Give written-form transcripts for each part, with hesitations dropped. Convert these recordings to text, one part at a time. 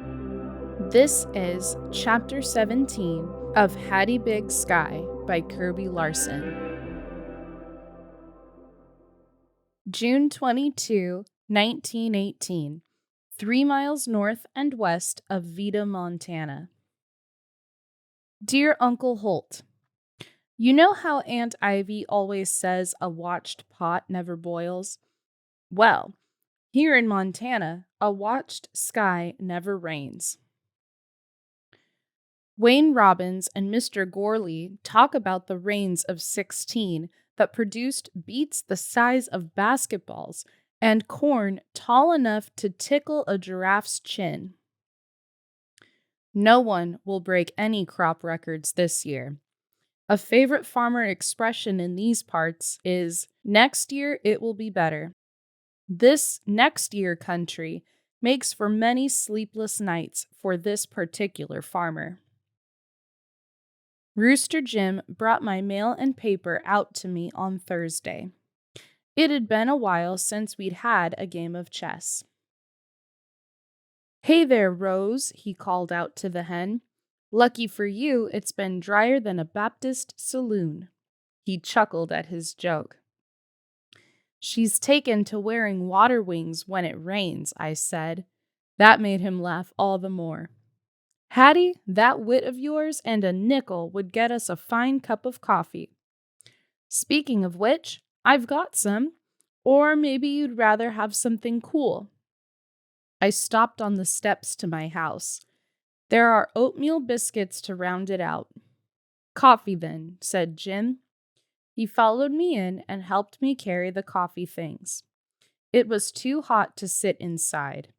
This is Chapter 17 of Hattie Big Sky by Kirby Larson. June 22, 1918, 3 miles north and west of Vida, Montana. Dear Uncle Holt, you know how Aunt Ivy always says a watched pot never boils? Well, here in Montana, a watched sky never rains. Wayne Robbins and Mr. Gorley talk about the rains of 16 that produced beets the size of basketballs and corn tall enough to tickle a giraffe's chin. No one will break any crop records this year. A favorite farmer expression in these parts is, "Next year it will be better." This next year country makes for many sleepless nights for this particular farmer. Rooster Jim brought my mail and paper out to me on Thursday. It had been a while since we'd had a game of chess. "Hey there, Rose," he called out to the hen. "Lucky for you, it's been drier than a Baptist saloon." He chuckled at his joke. "She's taken to wearing water wings when it rains," I said. That made him laugh all the more. "Hattie, that wit of yours and a nickel would get us a fine cup of coffee. Speaking of which, I've got some. Or maybe you'd rather have something cool." I stopped on the steps to my house. "There are oatmeal biscuits to round it out." "Coffee then," said Jim. He followed me in and helped me carry the coffee things. It was too hot to sit inside.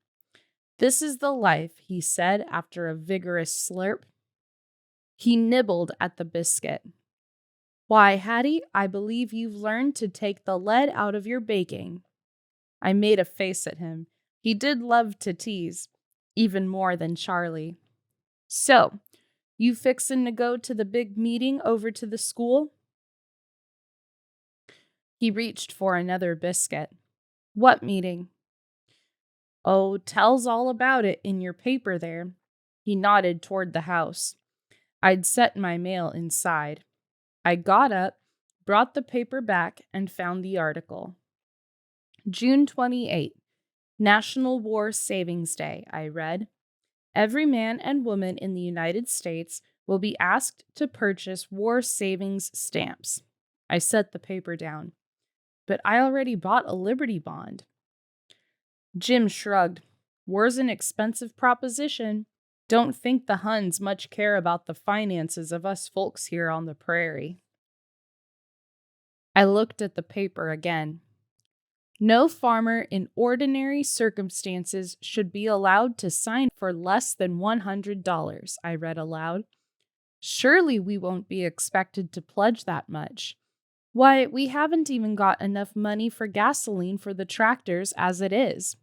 "This is the life," he said after a vigorous slurp. He nibbled at the biscuit. "Why, Hattie, I believe you've learned to take the lead out of your baking." I made a face at him. He did love to tease, even more than Charlie. "So, you fixin' to go to the big meeting over to the school?" He reached for another biscuit. "What meeting?" "Oh, tells all about it in your paper there." He nodded toward the house. I'd set my mail inside. I got up, brought the paper back, and found the article. June 28, National War Savings Day, I read. "Every man and woman in the United States will be asked to purchase war savings stamps." I set the paper down. "But I already bought a Liberty Bond." Jim shrugged. "War's an expensive proposition. Don't think the Huns much care about the finances of us folks here on the prairie." I looked at the paper again. "No farmer in ordinary circumstances should be allowed to sign for less than $100, I read aloud. "Surely we won't be expected to pledge that much. Why, we haven't even got enough money for gasoline for the tractors as it is."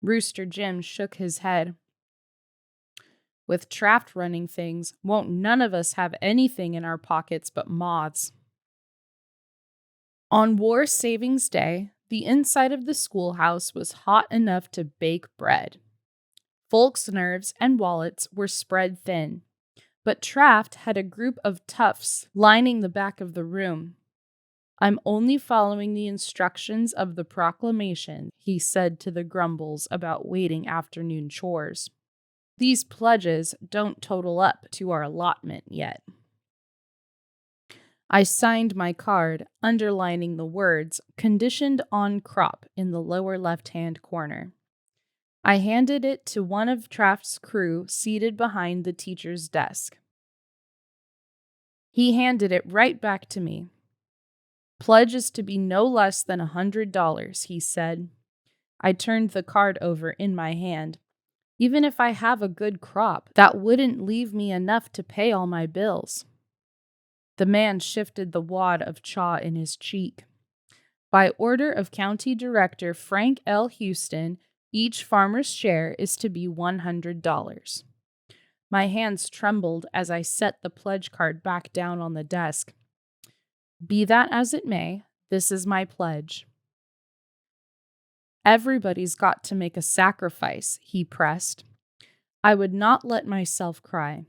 Rooster Jim shook his head. "With draft running things, won't none of us have anything in our pockets but moths." On War Savings Day, the inside of the schoolhouse was hot enough to bake bread. Folks' nerves and wallets were spread thin, but Traft had a group of toughs lining the back of the room. "I'm only following the instructions of the proclamation," he said to the grumbles about waiting afternoon chores. "These pledges don't total up to our allotment yet." I signed my card, underlining the words "conditioned on crop" in the lower left-hand corner. I handed it to one of Traft's crew seated behind the teacher's desk. He handed it right back to me. "Pledge is to be no less than $100, he said. I turned the card over in my hand. "Even if I have a good crop, that wouldn't leave me enough to pay all my bills." The man shifted the wad of chaw in his cheek. "By order of County Director Frank L. Houston, each farmer's share is to be $100. My hands trembled as I set the pledge card back down on the desk. "Be that as it may, this is my pledge." "Everybody's got to make a sacrifice," he pressed. I would not let myself cry.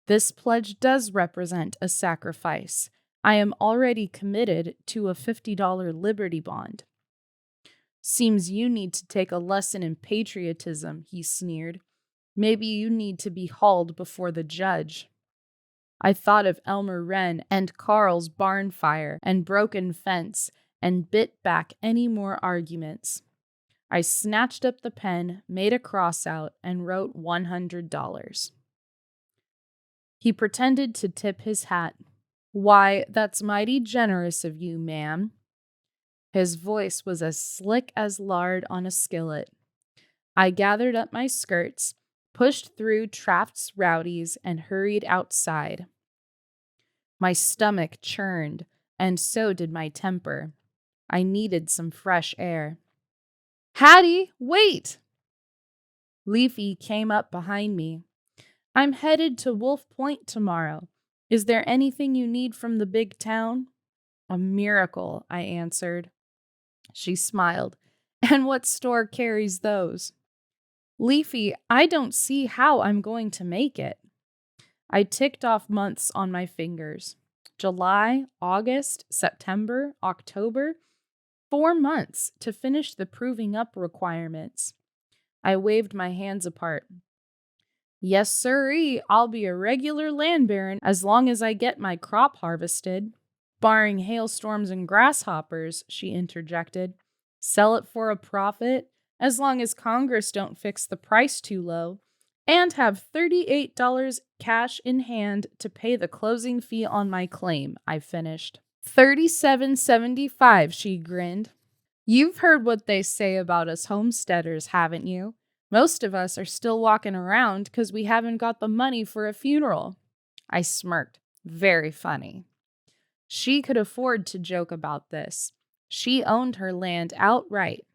This pledge does represent a sacrifice. I am already committed to a $50 Liberty Bond. Seems you need to take a lesson in patriotism, he sneered. Maybe you need to be hauled before the judge. I thought of Elmer Wren and Carl's barn fire and broken fence and bit back any more arguments. I snatched up the pen, made a cross out, and wrote $100. He pretended to tip his hat. Why, that's mighty generous of you, ma'am. His voice was as slick as lard on a skillet. I gathered up my skirts, pushed through Traft's rowdies, and hurried outside. My stomach churned, and so did my temper. I needed some fresh air. Hattie, wait! Leafy came up behind me. I'm headed to Wolf Point tomorrow. Is there anything you need from the big town? A miracle, I answered. She smiled. And what store carries those? Leafy, I don't see how I'm going to make it. I ticked off months on my fingers. July, August, September, October. 4 months to finish the proving up requirements. I waved my hands apart. Yes, sirree, I'll be a regular land baron as long as I get my crop harvested. Barring hailstorms and grasshoppers, she interjected. Sell it for a profit, as long as Congress don't fix the price too low, and have $38 cash in hand to pay the closing fee on my claim, I finished. $37.75, she grinned. You've heard what they say about us homesteaders, haven't you? Most of us are still walking around because we haven't got the money for a funeral. I smirked. Very funny. She could afford to joke about this. She owned her land outright.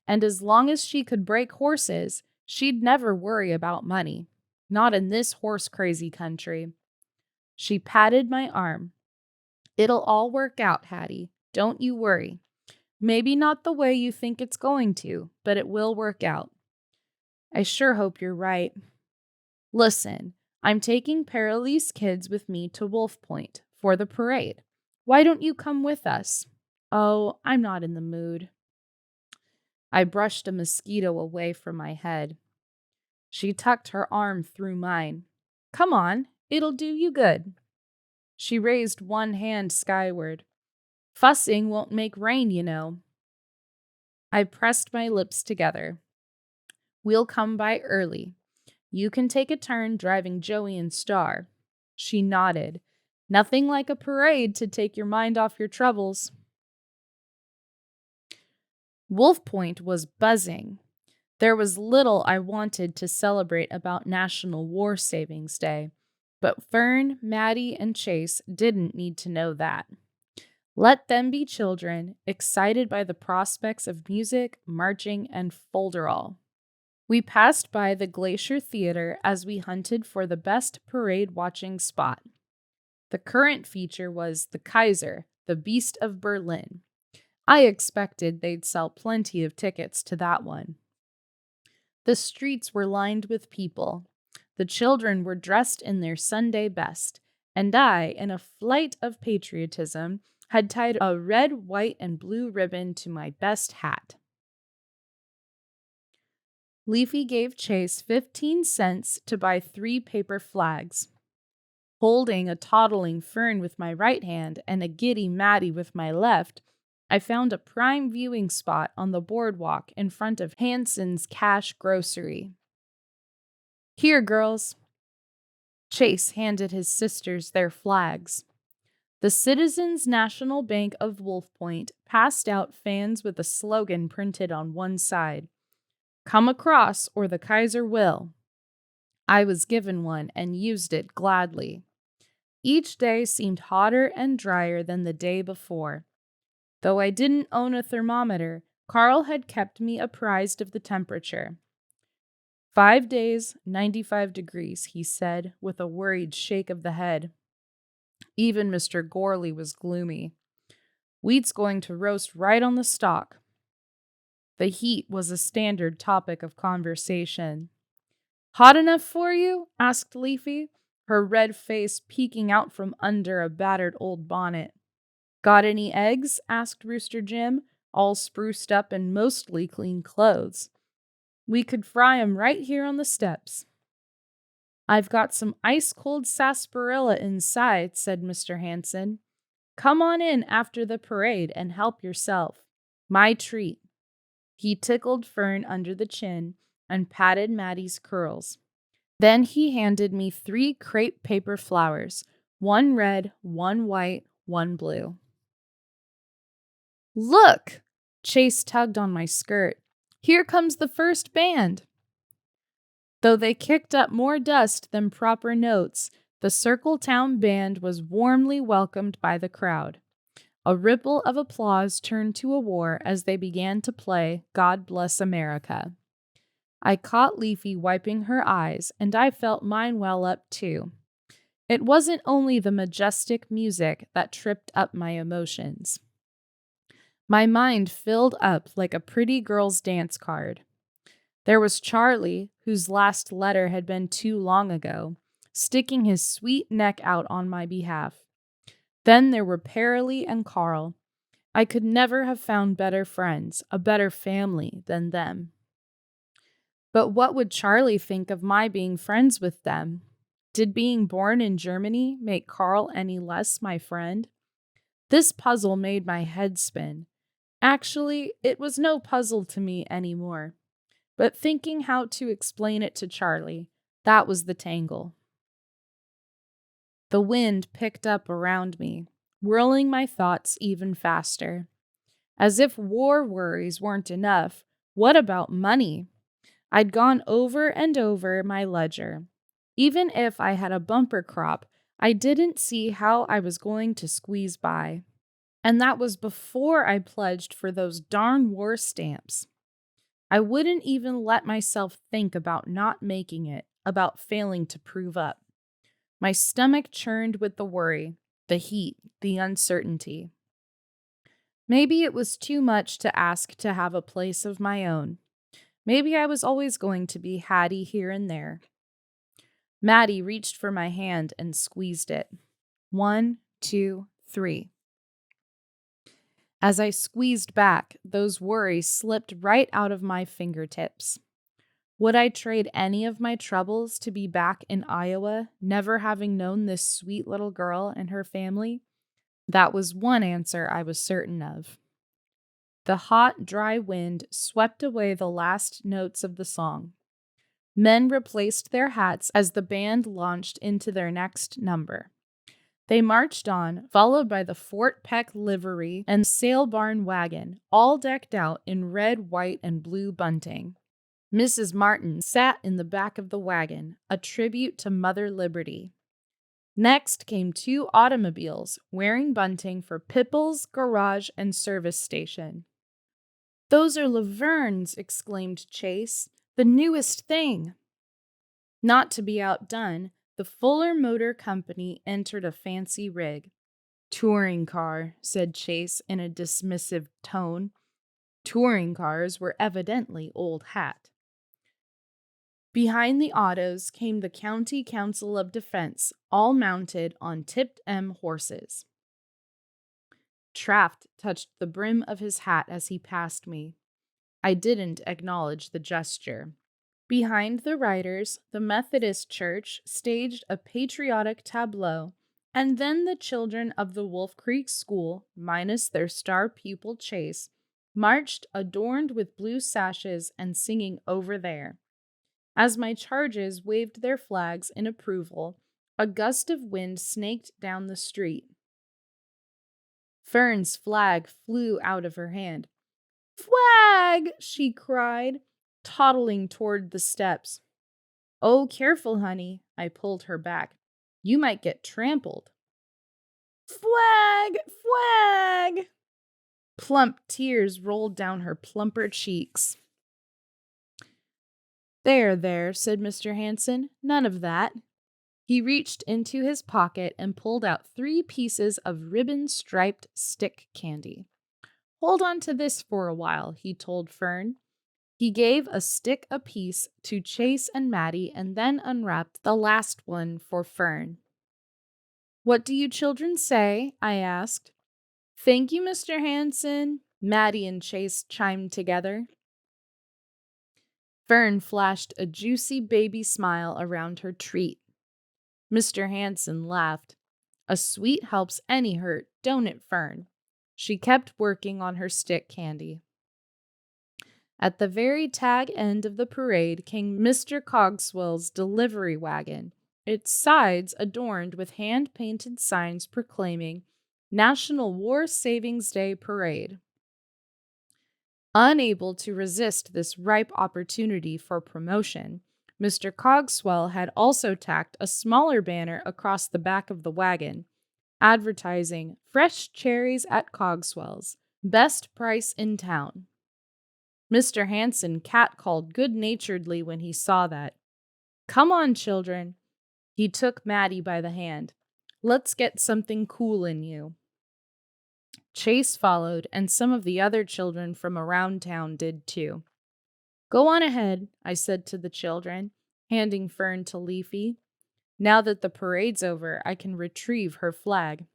And as long as she could break horses, she'd never worry about money. Not in this horse-crazy country. She patted my arm. It'll all work out, Hattie. Don't you worry. Maybe not the way you think it's going to, but it will work out. I sure hope you're right. Listen, I'm taking Paraly's kids with me to Wolf Point for the parade. Why don't you come with us? Oh, I'm not in the mood. I brushed a mosquito away from my head. She tucked her arm through mine. Come on, it'll do you good. She raised one hand skyward. Fussing won't make rain, you know. I pressed my lips together. We'll come by early. You can take a turn driving Joey and Star. She nodded. Nothing like a parade to take your mind off your troubles. Wolf Point was buzzing. There was little I wanted to celebrate about National War Savings Day, but Fern, Maddie, and Chase didn't need to know that. Let them be children, excited by the prospects of music, marching, and folderol. We passed by the Glacier Theater as we hunted for the best parade-watching spot. The current feature was the Kaiser, the Beast of Berlin. I expected they'd sell plenty of tickets to that one. The streets were lined with people. The children were dressed in their Sunday best, and I, in a flight of patriotism, had tied a red, white, and blue ribbon to my best hat. Leafy gave Chase 15 cents to buy 3 paper flags. Holding a toddling Fern with my right hand and a giddy Maddie with my left, I found a prime viewing spot on the boardwalk in front of Hanson's Cash Grocery. Here, girls. Chase handed his sisters their flags. The Citizens National Bank of Wolf Point passed out fans with a slogan printed on one side. Come across or the Kaiser will. I was given one and used it gladly. Each day seemed hotter and drier than the day before. Though I didn't own a thermometer, Carl had kept me apprised of the temperature. 5 days, 95 degrees, he said, with a worried shake of the head. Even Mr. Gorley was gloomy. Wheat's going to roast right on the stalk. The heat was a standard topic of conversation. Hot enough for you? Asked Leafy, her red face peeking out from under a battered old bonnet. Got any eggs? Asked Rooster Jim, all spruced up in mostly clean clothes. We could fry 'em right here on the steps. I've got some ice-cold sarsaparilla inside, said Mr. Hanson. Come on in after the parade and help yourself. My treat. He tickled Fern under the chin and patted Maddie's curls. Then he handed me 3 crepe paper flowers, 1 red, 1 white, 1 blue. Look! Chase tugged on my skirt. Here comes the first band. Though they kicked up more dust than proper notes, the Circletown Band was warmly welcomed by the crowd. A ripple of applause turned to a roar as they began to play God Bless America. I caught Leafy wiping her eyes, and I felt mine well up too. It wasn't only the majestic music that tripped up my emotions. My mind filled up like a pretty girl's dance card. There was Charlie, whose last letter had been too long ago, sticking his sweet neck out on my behalf. Then there were Paralee and Carl. I could never have found better friends, a better family than them. But what would Charlie think of my being friends with them? Did being born in Germany make Carl any less my friend? This puzzle made my head spin. Actually, it was no puzzle to me anymore. But thinking how to explain it to Charlie, that was the tangle. The wind picked up around me, whirling my thoughts even faster. As if war worries weren't enough, what about money? I'd gone over and over my ledger. Even if I had a bumper crop, I didn't see how I was going to squeeze by. And that was before I pledged for those darn war stamps. I wouldn't even let myself think about not making it, about failing to prove up. My stomach churned with the worry, the heat, the uncertainty. Maybe it was too much to ask to have a place of my own. Maybe I was always going to be Hattie here and there. Maddie reached for my hand and squeezed it. 1, 2, 3. As I squeezed back, those worries slipped right out of my fingertips. Would I trade any of my troubles to be back in Iowa, never having known this sweet little girl and her family? That was one answer I was certain of. The hot, dry wind swept away the last notes of the song. Men replaced their hats as the band launched into their next number. They marched on, followed by the Fort Peck livery and sail barn wagon, all decked out in red, white, and blue bunting. Mrs. Martin sat in the back of the wagon, a tribute to Mother Liberty. Next came 2 automobiles, wearing bunting for Pipple's garage and service station. "Those are Laverne's," exclaimed Chase. "The newest thing." Not to be outdone, the Fuller Motor Company entered a fancy rig. "Touring car," said Chase in a dismissive tone. Touring cars were evidently old hat. Behind the autos came the County Council of Defense, all mounted on tipped M horses. Traft touched the brim of his hat as he passed me. I didn't acknowledge the gesture. Behind the riders, the Methodist Church staged a patriotic tableau, and then the children of the Wolf Creek School, minus their star pupil Chase, marched adorned with blue sashes and singing "Over There." As my charges waved their flags in approval, a gust of wind snaked down the street. Fern's flag flew out of her hand. "Flag!" she cried, toddling toward the steps. "Oh, careful, honey," I pulled her back. "You might get trampled." "Flag! Flag!" Plump tears rolled down her plumper cheeks. There, said Mr. Hanson. "None of that." He reached into his pocket and pulled out 3 pieces of ribbon-striped stick candy. "Hold on to this for a while," he told Fern. He gave a stick apiece to Chase and Maddie and then unwrapped the last one for Fern. "What do you children say?" I asked. "Thank you, Mr. Hanson," Maddie and Chase chimed together. Fern flashed a juicy baby smile around her treat. Mr. Hanson laughed. "A sweet helps any hurt, don't it, Fern?" She kept working on her stick candy. At the very tag end of the parade came Mr. Cogswell's delivery wagon, its sides adorned with hand-painted signs proclaiming National War Savings Day Parade. Unable to resist this ripe opportunity for promotion, Mr. Cogswell had also tacked a smaller banner across the back of the wagon, advertising fresh cherries at Cogswell's, best price in town. Mr. Hanson catcalled good-naturedly when he saw that. "Come on, children." He took Maddie by the hand. "Let's get something cool in you." Chase followed, and some of the other children from around town did too. "Go on ahead," I said to the children, handing Fern to Leafy. "Now that the parade's over, I can retrieve her flag."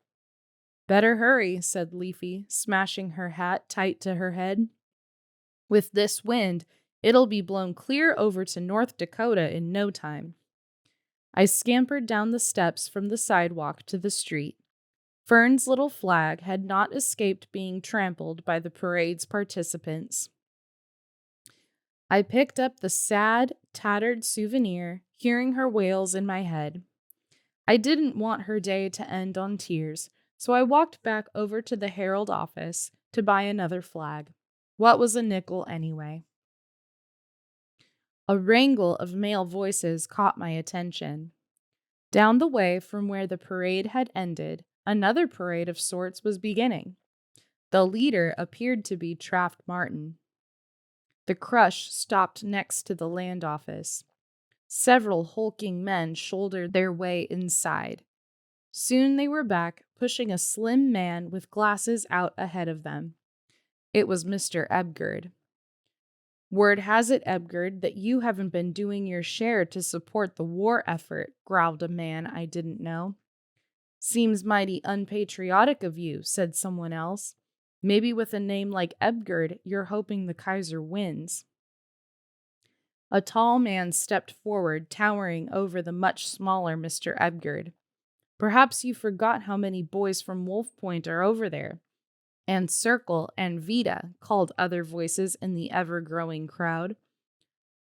"Better hurry," said Leafy, smashing her hat tight to her head. "With this wind, it'll be blown clear over to North Dakota in no time." I scampered down the steps from the sidewalk to the street. Fern's little flag had not escaped being trampled by the parade's participants. I picked up the sad, tattered souvenir, hearing her wails in my head. I didn't want her day to end on tears, so I walked back over to the Herald office to buy another flag. What was a nickel anyway? A wrangle of male voices caught my attention. Down the way from where the parade had ended, another parade of sorts was beginning. The leader appeared to be Traft Martin. The crush stopped next to the land office. Several hulking men shouldered their way inside. Soon they were back, pushing a slim man with glasses out ahead of them. It was Mr. Ebgerd. "Word has it, Ebgerd, that you haven't been doing your share to support the war effort," growled a man I didn't know. "Seems mighty unpatriotic of you," said someone else. "Maybe with a name like Ebgerd, you're hoping the Kaiser wins." A tall man stepped forward, towering over the much smaller Mr. Ebgerd. "Perhaps you forgot how many boys from Wolf Point are over there." "And Circle and Vita," called other voices in the ever-growing crowd.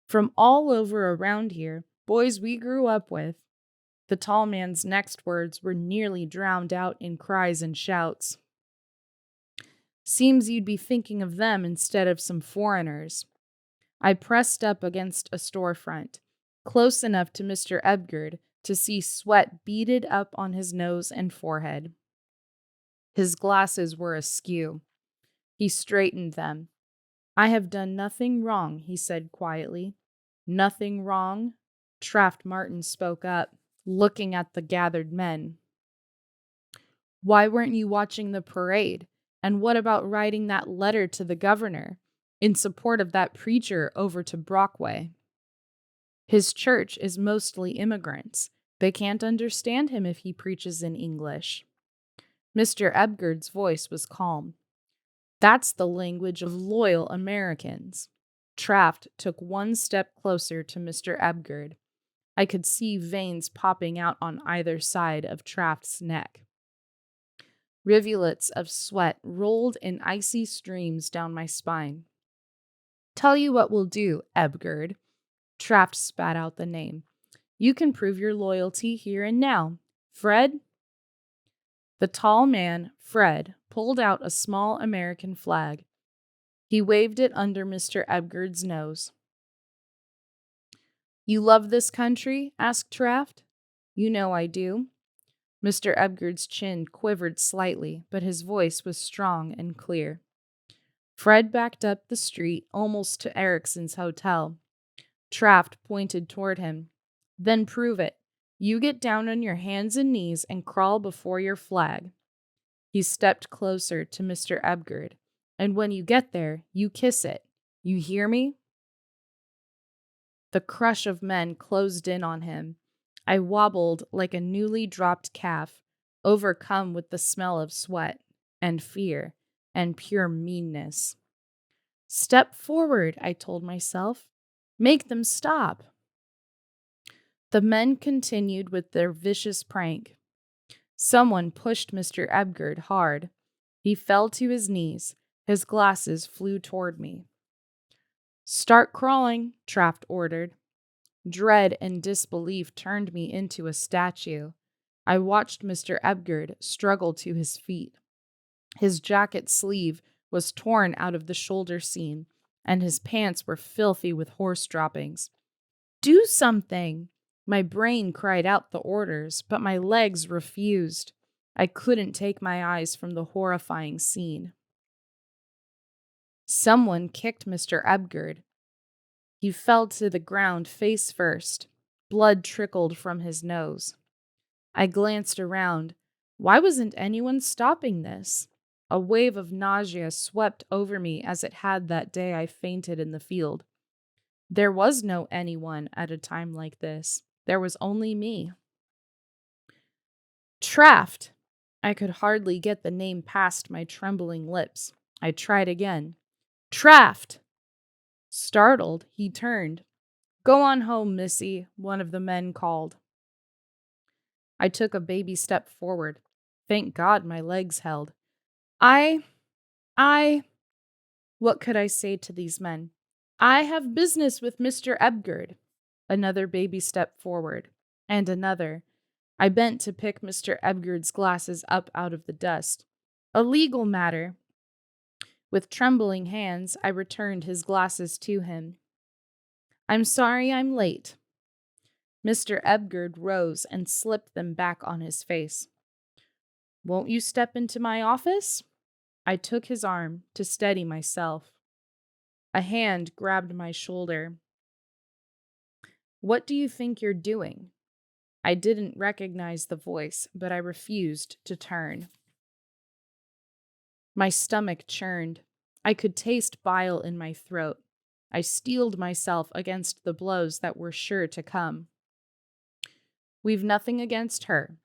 "From all over around here, boys we grew up with." The tall man's next words were nearly drowned out in cries and shouts. "Seems you'd be thinking of them instead of some foreigners." I pressed up against a storefront, close enough to Mr. Ebgerd to see sweat beaded up on his nose and forehead. His glasses were askew. He straightened them. "I have done nothing wrong," he said quietly. "Nothing wrong?" Traft Martin spoke up, looking at the gathered men. "Why weren't you watching the parade? And what about writing that letter to the governor in support of that preacher over to Brockway? His church is mostly immigrants. They can't understand him if he preaches in English." Mr. Ebgerd's voice was calm. "That's the language of loyal Americans." Traft took one step closer to Mr. Ebgerd. I could see veins popping out on either side of Traft's neck. Rivulets of sweat rolled in icy streams down my spine. "Tell you what we'll do, Ebgerd." Traft spat out the name. "You can prove your loyalty here and now. Fred?" The tall man, Fred, pulled out a small American flag. He waved it under Mr. Ebgerd's nose. "You love this country?" asked Traft. "You know I do." Mr. Ebgerd's chin quivered slightly, but his voice was strong and clear. Fred backed up the street almost to Erickson's hotel. Traft pointed toward him. "Then prove it. You get down on your hands and knees and crawl before your flag." He stepped closer to Mr. Ebgerd. "And when you get there, you kiss it. You hear me?" The crush of men closed in on him. I wobbled like a newly dropped calf, overcome with the smell of sweat and fear and pure meanness. Step forward, I told myself. Make them stop. The men continued with their vicious prank. Someone pushed Mr. Ebgerd hard. He fell to his knees. His glasses flew toward me. Start crawling, Traft ordered. Dread and disbelief turned me into a statue. I watched Mr. Ebgerd struggle to his feet. His jacket sleeve was torn out of the shoulder seam, and his pants were filthy with horse droppings. Do something! My brain cried out the orders, but my legs refused. I couldn't take my eyes from the horrifying scene. Someone kicked Mr. Ebgerd. He fell to the ground face first. Blood trickled from his nose. I glanced around. Why wasn't anyone stopping this? A wave of nausea swept over me as it had that day I fainted in the field. There was no anyone at a time like this. There was only me. Traft! I could hardly get the name past my trembling lips. I tried again. Traft! Startled, he turned. Go on home, Missy, one of the men called. I took a baby step forward. Thank God my legs held. What could I say to these men? I have business with Mr. Ebgerd. Another baby step forward, and another. I bent to pick Mr. Ebgerd's glasses up out of the dust. A legal matter. With trembling hands, I returned his glasses to him. I'm sorry I'm late. Mr. Ebgerd rose and slipped them back on his face. Won't you step into my office? I took his arm to steady myself. A hand grabbed my shoulder. What do you think you're doing? I didn't recognize the voice, but I refused to turn. My stomach churned. I could taste bile in my throat. I steeled myself against the blows that were sure to come. We've nothing against her.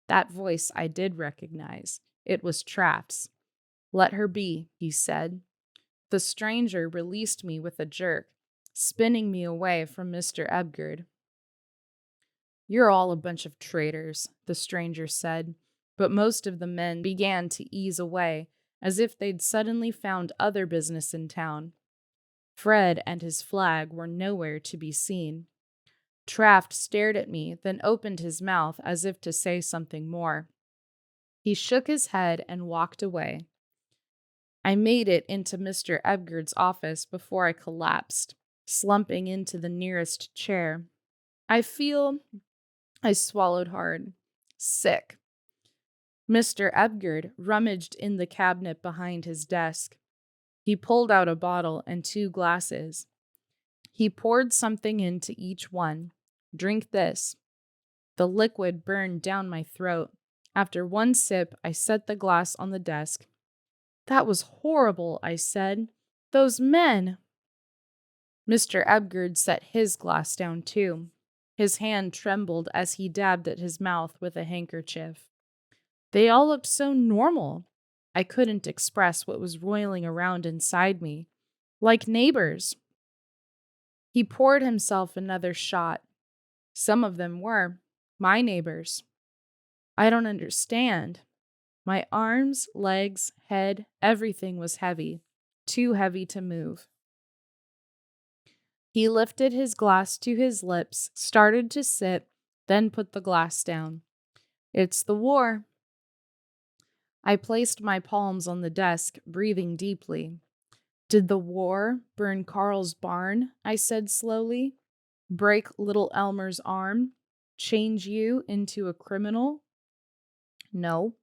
That voice I did recognize. It was Traft's. Let her be, he said. The stranger released me with a jerk, spinning me away from Mr. Ebgerd. You're all a bunch of traitors, the stranger said, but most of the men began to ease away, as if they'd suddenly found other business in town. Fred and his flag were nowhere to be seen. Traft stared at me, then opened his mouth as if to say something more. He shook his head and walked away. I made it into Mr. Ebgerd's office before I collapsed, slumping into the nearest chair. I swallowed hard. Sick. Mr. Ebgerd rummaged in the cabinet behind his desk. He pulled out a bottle and 2 glasses. He poured something into each one. Drink this. The liquid burned down my throat. After one sip, I set the glass on the desk. That was horrible, I said. Those men. Mr. Ebgerd set his glass down too. His hand trembled as he dabbed at his mouth with a handkerchief. They all looked so normal. I couldn't express what was roiling around inside me. Like neighbors. He poured himself another shot. Some of them were my neighbors. I don't understand. My arms, legs, head, everything was heavy. Too heavy to move. He lifted his glass to his lips, started to sip, then put the glass down. It's the war. I placed my palms on the desk, breathing deeply. Did the war burn Carl's barn? I said slowly. Break little Elmer's arm? Change you into a criminal? No.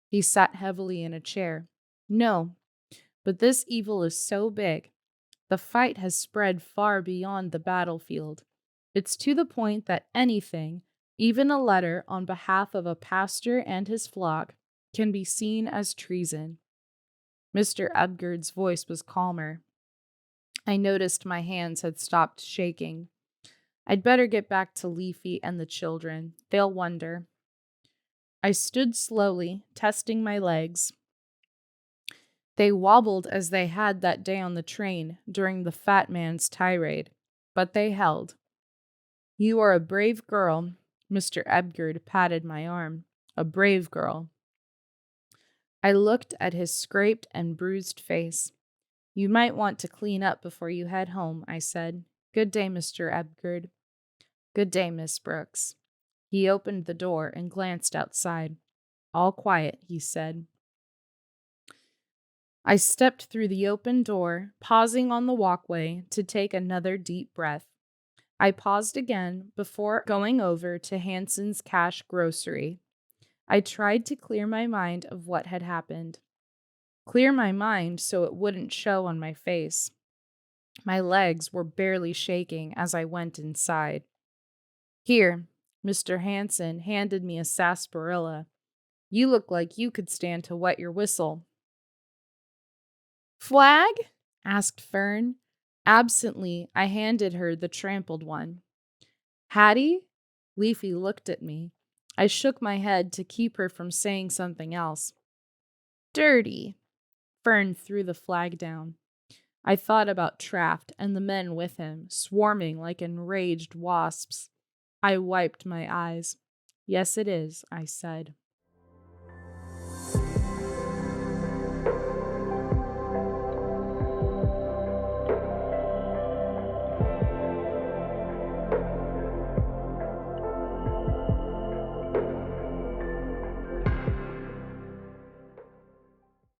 He sat heavily in a chair. No. But this evil is so big. The fight has spread far beyond the battlefield. It's to the point that anything, even a letter on behalf of a pastor and his flock, can be seen as treason. Mr. Ebgerd's voice was calmer. I noticed my hands had stopped shaking. I'd better get back to Leafy and the children. They'll wonder. I stood slowly, testing my legs. They wobbled as they had that day on the train during the fat man's tirade, but they held. You are a brave girl. Mr. Ebgerd patted my arm. A brave girl. I looked at his scraped and bruised face. You might want to clean up before you head home, I said. Good day, Mr. Ebgerd. Good day, Miss Brooks. He opened the door and glanced outside. All quiet, he said. I stepped through the open door, pausing on the walkway to take another deep breath. I paused again before going over to Hanson's Cash Grocery. I tried to clear my mind of what had happened. Clear my mind so it wouldn't show on my face. My legs were barely shaking as I went inside. Here, Mr. Hanson handed me a sarsaparilla. You look like you could stand to wet your whistle. Flag? Asked Fern. Absently, I handed her the trampled one. Hattie? Leafy looked at me. I shook my head to keep her from saying something else. Dirty. Fern threw the flag down. I thought about Traft and the men with him, swarming like enraged wasps. I wiped my eyes. Yes, it is, I said.